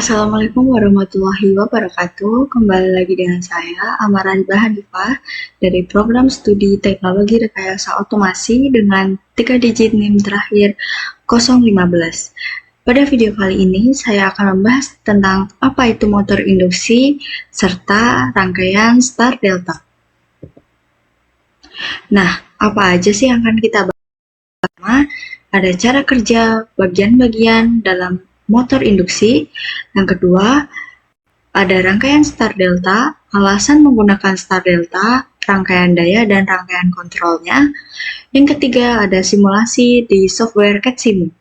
Assalamualaikum warahmatullahi wabarakatuh. Kembali lagi dengan saya, Amaranda Hanifah, dari program studi Teknologi Rekayasa Otomasi dengan 3 digit NIM terakhir 015. Pada video kali ini, saya akan membahas tentang apa itu motor induksi serta rangkaian start delta. Nah, apa aja sih yang akan kita bahas? Pertama, ada cara kerja bagian-bagian dalam motor induksi. Yang kedua, ada rangkaian start delta, alasan menggunakan start delta, rangkaian daya dan rangkaian kontrolnya. Yang ketiga, ada simulasi di software CADSIMU.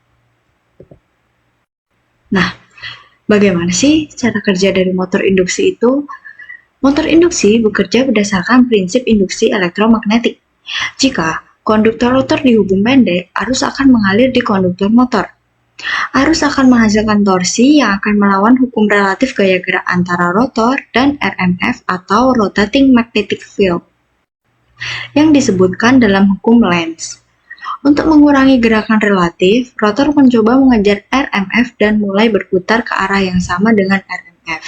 Nah, bagaimana sih cara kerja dari motor induksi itu? Motor induksi bekerja berdasarkan prinsip induksi elektromagnetik. Jika konduktor rotor dihubung pendek, arus akan mengalir di konduktor motor. Arus akan menghasilkan torsi yang akan melawan hukum relatif gaya gerak antara rotor dan RMF atau rotating magnetic field yang disebutkan dalam hukum Lenz. Untuk mengurangi gerakan relatif, rotor mencoba mengejar RMF dan mulai berputar ke arah yang sama dengan RMF.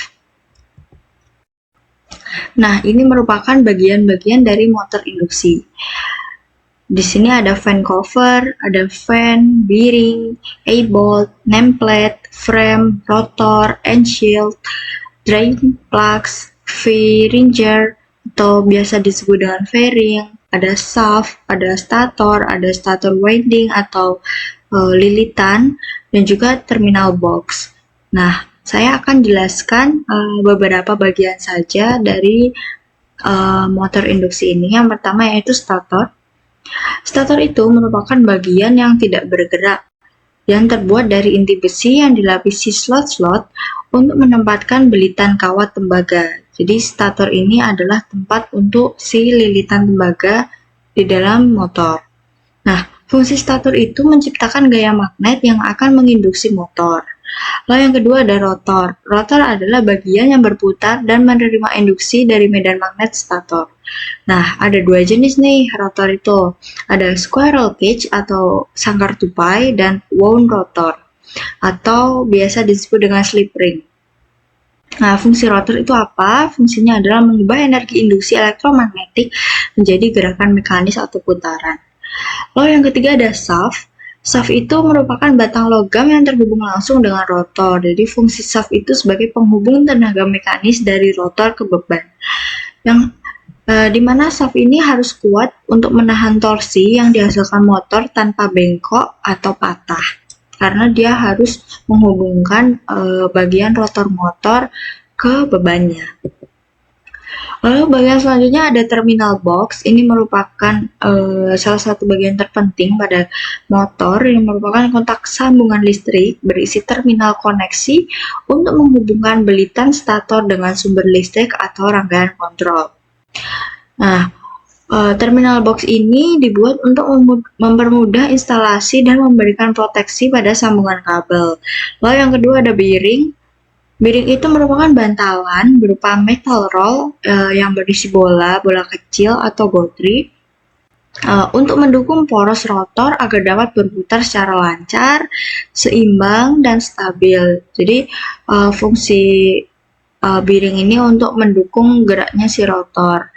Nah, ini merupakan bagian-bagian dari motor induksi. Di sini ada fan cover, ada fan, bearing, A-bolt, nameplate, frame, rotor, end shield, drain plugs, V-ringer, atau biasa disebut dengan fairing, ada shaft, ada stator winding atau lilitan, dan juga terminal box. Nah, saya akan jelaskan beberapa bagian saja dari motor induksi ini. Yang pertama yaitu stator. Stator itu merupakan bagian yang tidak bergerak, yang terbuat dari inti besi yang dilapisi slot-slot untuk menempatkan belitan kawat tembaga. Jadi stator ini adalah tempat untuk si lilitan tembaga di dalam motor. Nah, fungsi stator itu menciptakan gaya magnet yang akan menginduksi motor. Lalu yang kedua ada rotor. Rotor adalah bagian yang berputar dan menerima induksi dari medan magnet stator. Nah, ada dua jenis nih rotor itu. Ada squirrel cage atau sangkar tupai dan wound rotor atau biasa disebut dengan slip ring. Nah, fungsi rotor itu apa? Fungsinya adalah mengubah energi induksi elektromagnetik menjadi gerakan mekanis atau putaran. Lalu yang ketiga ada shaft. Shaft itu merupakan batang logam yang terhubung langsung dengan rotor. Jadi fungsi shaft itu sebagai penghubung tenaga mekanis dari rotor ke beban. Yang dimana shaft ini harus kuat untuk menahan torsi yang dihasilkan motor tanpa bengkok atau patah. Karena dia harus menghubungkan bagian rotor motor ke bebannya. Lalu bagian selanjutnya ada terminal box. Ini merupakan salah satu bagian terpenting pada motor yang merupakan kontak sambungan listrik berisi terminal koneksi untuk menghubungkan belitan stator dengan sumber listrik atau rangkaian kontrol. Nah, terminal box ini dibuat untuk mempermudah instalasi dan memberikan proteksi pada sambungan kabel. Lalu yang kedua ada bearing. Bearing itu merupakan bantalan berupa metal roll yang berisi bola kecil atau gotri untuk mendukung poros rotor agar dapat berputar secara lancar, seimbang, dan stabil. Jadi fungsi bearing ini untuk mendukung geraknya si rotor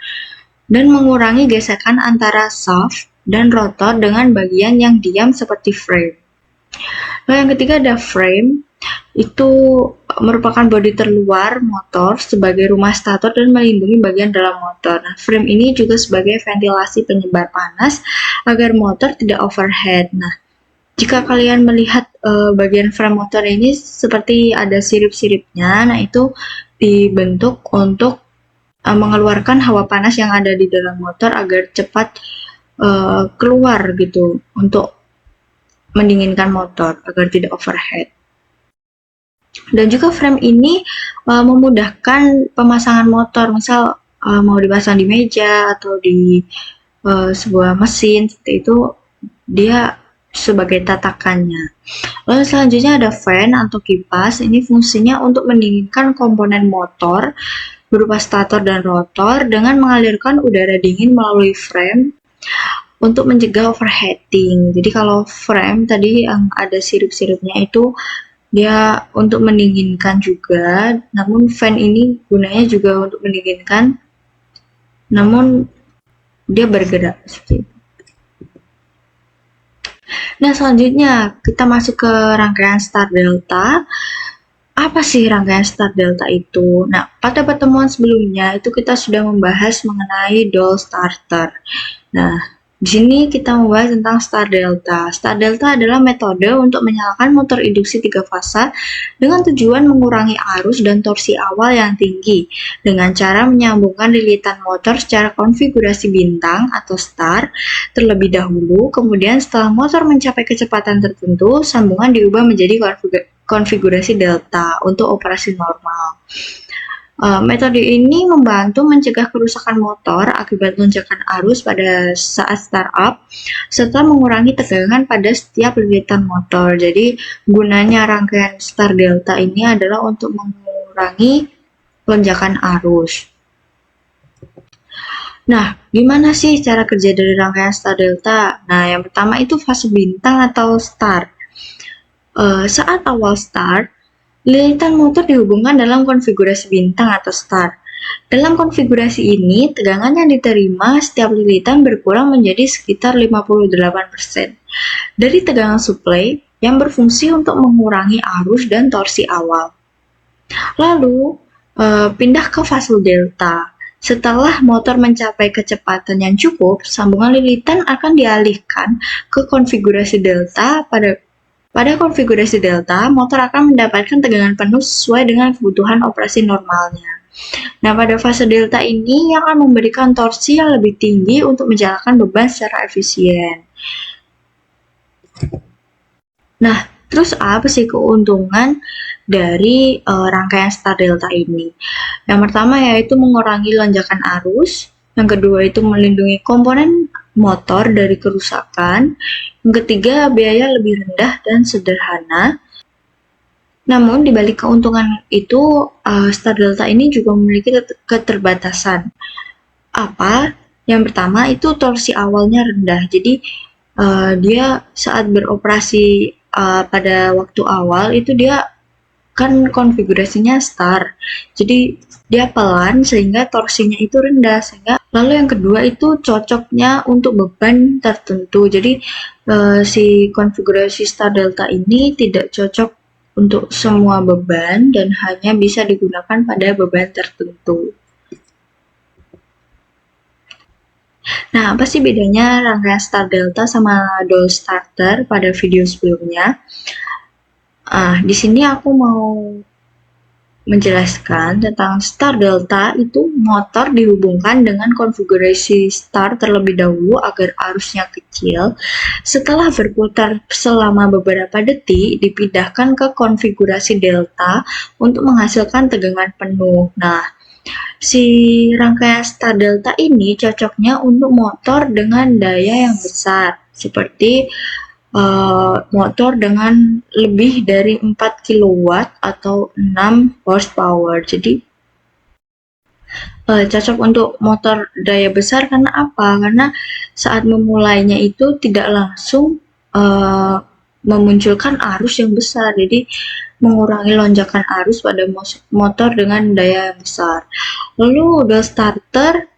dan mengurangi gesekan antara shaft dan rotor dengan bagian yang diam seperti frame. Lalu yang ketiga ada frame. Itu merupakan bodi terluar motor sebagai rumah stator dan melindungi bagian dalam motor. Nah, frame ini juga sebagai ventilasi penyebar panas agar motor tidak overheat. Nah, jika kalian melihat bagian frame motor ini seperti ada sirip-siripnya, nah itu dibentuk untuk mengeluarkan hawa panas yang ada di dalam motor agar cepat keluar gitu untuk mendinginkan motor agar tidak overheat. Dan juga frame ini memudahkan pemasangan motor, misal mau dipasang di meja atau di sebuah mesin seperti itu, dia sebagai tatakannya. Lalu selanjutnya ada fan atau kipas. Ini fungsinya untuk mendinginkan komponen motor berupa stator dan rotor dengan mengalirkan udara dingin melalui frame untuk mencegah overheating. Jadi kalau frame tadi yang ada sirip-siripnya itu dia untuk mendinginkan juga, namun fan ini gunanya juga untuk mendinginkan, namun dia bergerak seperti itu. Nah, selanjutnya kita masuk ke rangkaian Star Delta. Apa sih rangkaian Star Delta itu? Nah, pada pertemuan sebelumnya itu kita sudah membahas mengenai doll starter. Nah, di sini kita membahas tentang Star Delta. Star Delta adalah metode untuk menyalakan motor induksi 3 fasa dengan tujuan mengurangi arus dan torsi awal yang tinggi dengan cara menyambungkan lilitan motor secara konfigurasi bintang atau star terlebih dahulu, kemudian setelah motor mencapai kecepatan tertentu, sambungan diubah menjadi konfigurasi delta untuk operasi normal. Metode ini membantu mencegah kerusakan motor akibat lonjakan arus pada saat startup, serta mengurangi tegangan pada setiap lilitan motor. Jadi, gunanya rangkaian Star Delta ini adalah untuk mengurangi lonjakan arus. Nah, gimana sih cara kerja dari rangkaian Star Delta? Nah, yang pertama itu fase bintang atau star. Saat awal start, lilitan motor dihubungkan dalam konfigurasi bintang atau star. Dalam konfigurasi ini, tegangan yang diterima setiap lilitan berkurang menjadi sekitar 58% dari tegangan suplai yang berfungsi untuk mengurangi arus dan torsi awal. Lalu, pindah ke fase delta. Setelah motor mencapai kecepatan yang cukup, sambungan lilitan akan dialihkan ke konfigurasi delta. Pada konfigurasi delta, motor akan mendapatkan tegangan penuh sesuai dengan kebutuhan operasi normalnya. Nah, pada fase delta ini akan memberikan torsi yang lebih tinggi untuk menjalankan beban secara efisien. Nah, terus apa sih keuntungan dari rangkaian Star Delta ini? Yang pertama yaitu mengurangi lonjakan arus, yang kedua itu melindungi komponen motor dari kerusakan, yang ketiga biaya lebih rendah dan sederhana. Namun di balik keuntungan itu, Star Delta ini juga memiliki keterbatasan. Apa? Yang pertama itu torsi awalnya rendah, jadi dia saat beroperasi pada waktu awal itu dia kan konfigurasinya star, jadi dia pelan sehingga torsinya itu rendah. Lalu yang kedua itu cocoknya untuk beban tertentu, jadi si konfigurasi Star Delta ini tidak cocok untuk semua beban dan hanya bisa digunakan pada beban tertentu. Nah, apa sih bedanya rangkaian Star Delta sama doll starter pada video sebelumnya? Di sini aku mau menjelaskan tentang Star Delta itu motor dihubungkan dengan konfigurasi star terlebih dahulu agar arusnya kecil. Setelah berputar selama beberapa detik, dipindahkan ke konfigurasi delta untuk menghasilkan tegangan penuh. Nah, si rangkaian Star Delta ini cocoknya untuk motor dengan daya yang besar, seperti motor dengan lebih dari 4 kW atau 6 horsepower. Jadi cocok untuk motor daya besar karena apa? Karena saat memulainya itu tidak langsung memunculkan arus yang besar, jadi mengurangi lonjakan arus pada motor dengan daya yang besar. Lalu doll starter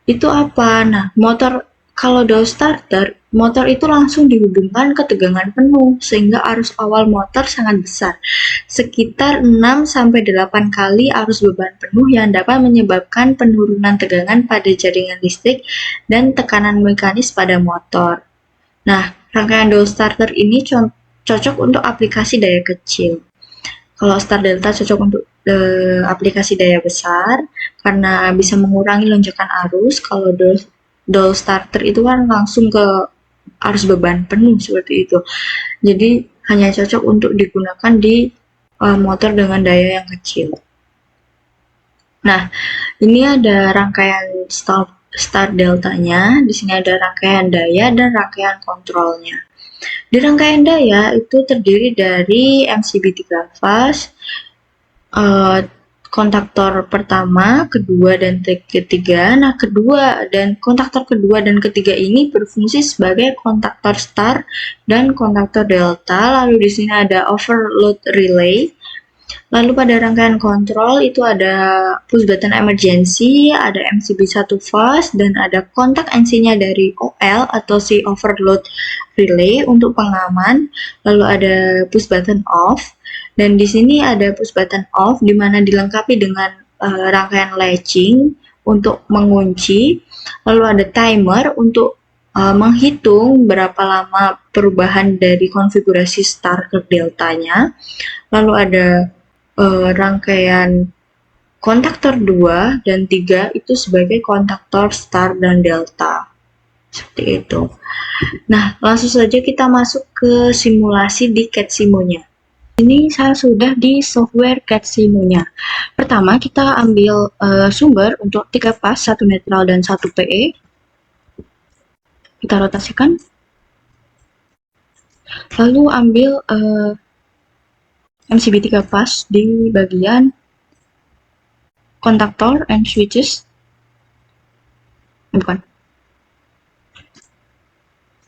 itu apa? Nah, kalau doll starter, motor itu langsung dihubungkan ke tegangan penuh sehingga arus awal motor sangat besar, sekitar 6-8 kali arus beban penuh yang dapat menyebabkan penurunan tegangan pada jaringan listrik dan tekanan mekanis pada motor. Nah, rangkaian doll starter ini cocok untuk aplikasi daya kecil. Kalau Star Delta cocok untuk aplikasi daya besar karena bisa mengurangi lonjakan arus. Kalau doll starter itu kan langsung ke arus beban penuh seperti itu. Jadi hanya cocok untuk digunakan di motor dengan daya yang kecil. Nah, ini ada rangkaian Star Delta-nya. Di sini ada rangkaian daya dan rangkaian kontrolnya. Di rangkaian daya itu terdiri dari MCB 3 fase, kontaktor pertama, kedua, dan ketiga. Nah, kontaktor kedua dan ketiga ini berfungsi sebagai kontaktor star dan kontaktor delta. Lalu di sini ada overload relay. Lalu pada rangkaian kontrol itu ada push button emergency, ada MCB 1 fast, dan ada kontak NC-nya dari OL atau si overload relay untuk pengaman. Lalu ada push button off, dan di sini ada push button off di mana dilengkapi dengan rangkaian latching untuk mengunci. Lalu ada timer untuk menghitung berapa lama perubahan dari konfigurasi star ke deltanya. Lalu ada rangkaian kontaktor 2 dan 3 itu sebagai kontaktor star dan delta. Seperti itu. Nah, langsung saja kita masuk ke simulasi di CADSimo-nya. Ini saya sudah di software CADSimo-nya. Pertama, kita ambil sumber untuk 3 pas, 1 netral, dan 1 PE. Kita rotasikan. Lalu ambil MCB 3 pas di bagian kontaktor and switches. Bukan.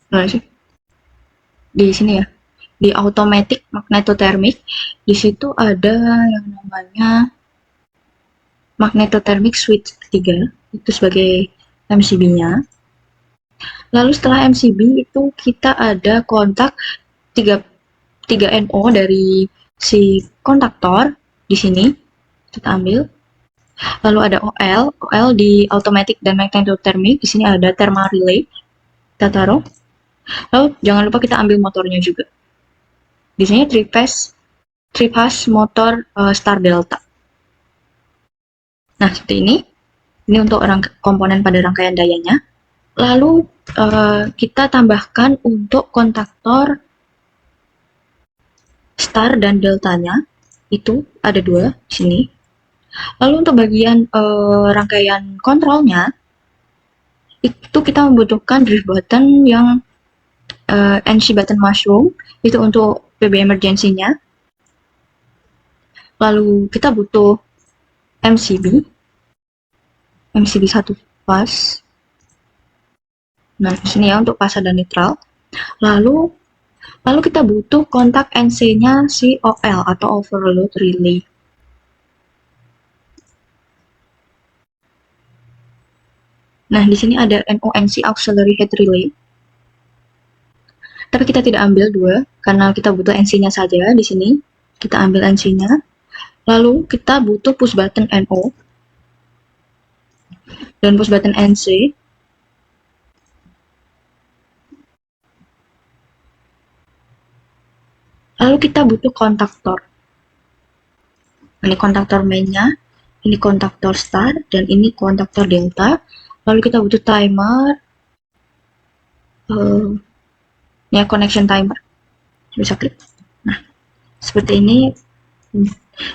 Mana sih? Di sini ya. Di automatic magnetothermic, di situ ada yang namanya magnetothermic switch 3, itu sebagai MCB-nya. Lalu setelah MCB itu kita ada kontak 3 NO dari si kontaktor di sini. Kita ambil. Lalu ada OL di automatic dan magnetothermic. Di sini ada thermal relay. Kita taruh. Lalu jangan lupa kita ambil motornya juga. Di sini 3 phase motor star delta. Nah, seperti ini. Ini untuk komponen pada rangkaian dayanya. Lalu kita tambahkan untuk kontaktor star dan deltanya. Itu ada 2 di sini. Lalu untuk bagian rangkaian kontrolnya, itu kita membutuhkan drive button yang NC button mushroom, itu untuk PB emergency-nya. Lalu kita butuh MCB 1 pas. Nah, di sini ya untuk pas dan netral. Lalu kita butuh kontak NC-nya si OL atau overload relay. Nah, di sini ada NONC auxiliary head relay. Tapi kita tidak ambil 2 karena kita butuh NC-nya saja di sini. Kita ambil NC-nya. Lalu kita butuh push button NO dan push button NC. Lalu kita butuh kontaktor. Ini kontaktor mainnya, ini kontaktor star, dan ini kontaktor delta. Lalu kita butuh timer, ya connection timer. Bisa klik. Nah, seperti ini.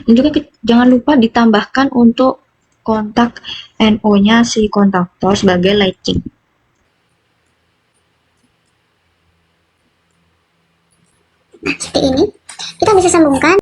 Dan juga jangan lupa ditambahkan untuk kontak NO-nya si kontaktor sebagai latching. Nah, seperti ini. Kita bisa sambungkan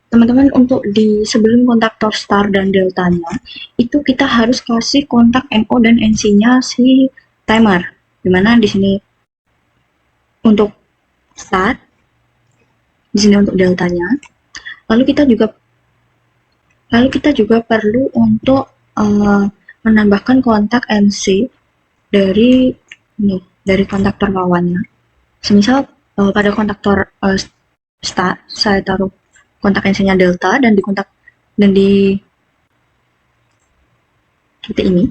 teman-teman, untuk di sebelum kontaktor star dan deltanya itu kita harus kasih kontak NO dan NC-nya si timer. Dimana di sini untuk star, di sini untuk deltanya. Lalu kita juga perlu untuk menambahkan kontak NC dari kontaktor lawannya. Semisal pada kontaktor start saya taruh kontak NC-nya delta dan di titik ini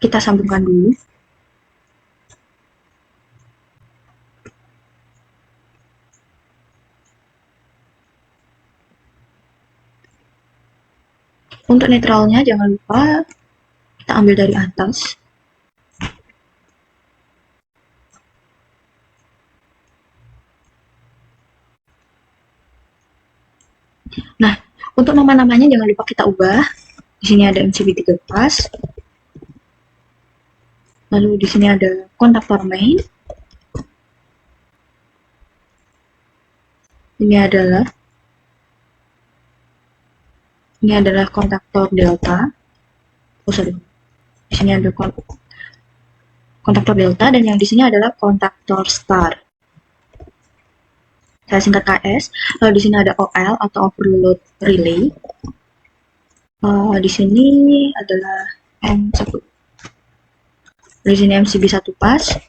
kita sambungkan dulu. Untuk netralnya jangan lupa kita ambil dari atas. Nah, untuk nama-namanya jangan lupa kita ubah. Di sini ada MCB3 pass. Lalu di sini ada kontaktor main. Ini adalah kontaktor delta. Di sini ada kontaktor delta dan yang di sini adalah kontaktor star. Saya singkat KS. Lalu di sini ada OL atau overload relay. Di sini adalah M1. Di sini MCB1 pass.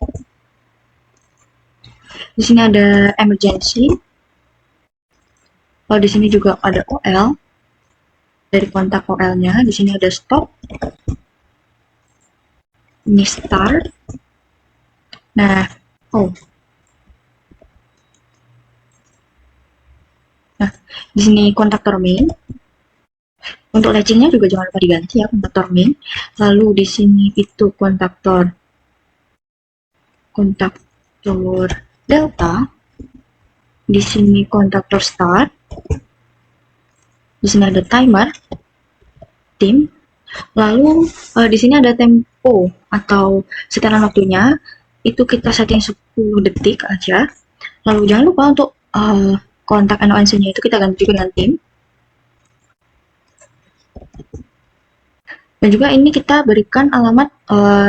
Di sini ada emergency. Lalu di sini juga ada OL. Dari kontak OL-nya, di sini ada stop. Ini start. Nah, di sini kontaktor main. Untuk latchingnya juga jangan lupa diganti ya, kontaktor main. Lalu di sini itu kontaktor delta. Di sini kontaktor start. Di sini ada timer, tim. Lalu di sini ada tempo atau setelan waktunya. Itu kita setting 10 detik aja. Lalu jangan lupa untuk kontak NONC-nya itu kita ganti dengan tim. Dan juga ini kita berikan alamat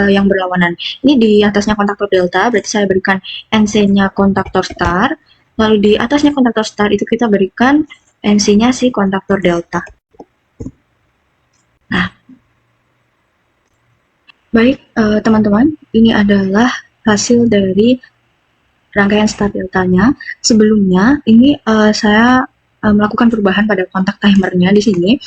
yang berlawanan. Ini di atasnya kontaktor delta, berarti saya berikan NC-nya kontaktor star. Lalu di atasnya kontaktor star itu kita berikan NC-nya si kontaktor delta. Nah, baik teman-teman, ini adalah hasil dari rangkaian start deltanya. Sebelumnya, ini saya melakukan perubahan pada kontak timernya di sini.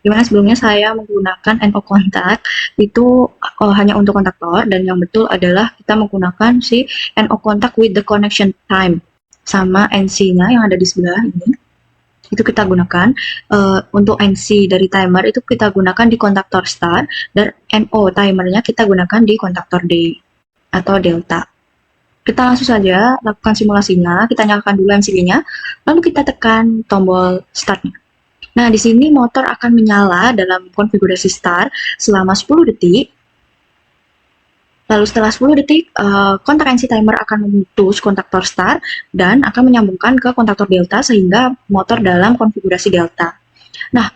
Dimana sebelumnya saya menggunakan NO kontak itu hanya untuk kontaktor, dan yang betul adalah kita menggunakan si NO kontak with the connection time sama NC-nya yang ada di sebelah ini. Itu kita gunakan untuk NC dari timer itu kita gunakan di kontaktor start, dan NO timernya kita gunakan di kontaktor D atau delta. Kita langsung saja lakukan simulasinya. Kita nyalakan dulu MCB-nya, lalu kita tekan tombol start-nya. Nah, di sini motor akan menyala dalam konfigurasi start selama 10 detik. Lalu setelah 10 detik, kontak NC timer akan memutus kontaktor start dan akan menyambungkan ke kontaktor delta sehingga motor dalam konfigurasi delta. Nah,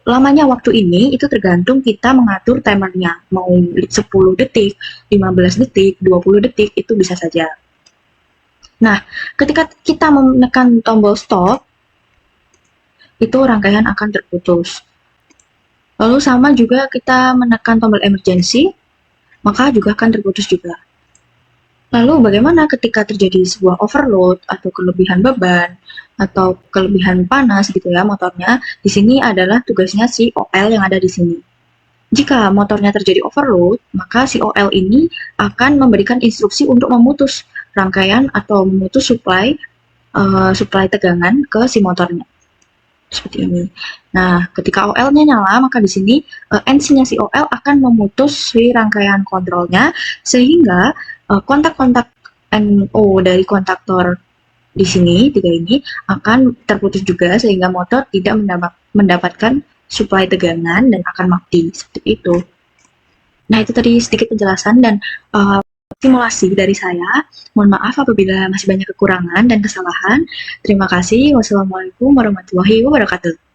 lamanya waktu ini itu tergantung kita mengatur timernya. Mau 10 detik, 15 detik, 20 detik, itu bisa saja. Nah, ketika kita menekan tombol stop, itu rangkaian akan terputus. Lalu sama juga kita menekan tombol emergency, maka juga akan terputus juga. Lalu bagaimana ketika terjadi sebuah overload atau kelebihan beban atau kelebihan panas gitu ya motornya? Di sini adalah tugasnya si OL yang ada di sini. Jika motornya terjadi overload, maka si OL ini akan memberikan instruksi untuk memutus rangkaian atau memutus supply tegangan ke si motornya. Seperti ini. Nah, ketika OL-nya nyala, maka di sini NC-nya si OL akan memutus si rangkaian kontrolnya sehingga kontak-kontak NO dari kontaktor di sini, tiga ini, akan terputus juga sehingga motor tidak mendapatkan supply tegangan dan akan mati, seperti itu. Nah, itu tadi sedikit penjelasan dan simulasi dari saya. Mohon maaf apabila masih banyak kekurangan dan kesalahan. Terima kasih. Wassalamualaikum warahmatullahi wabarakatuh.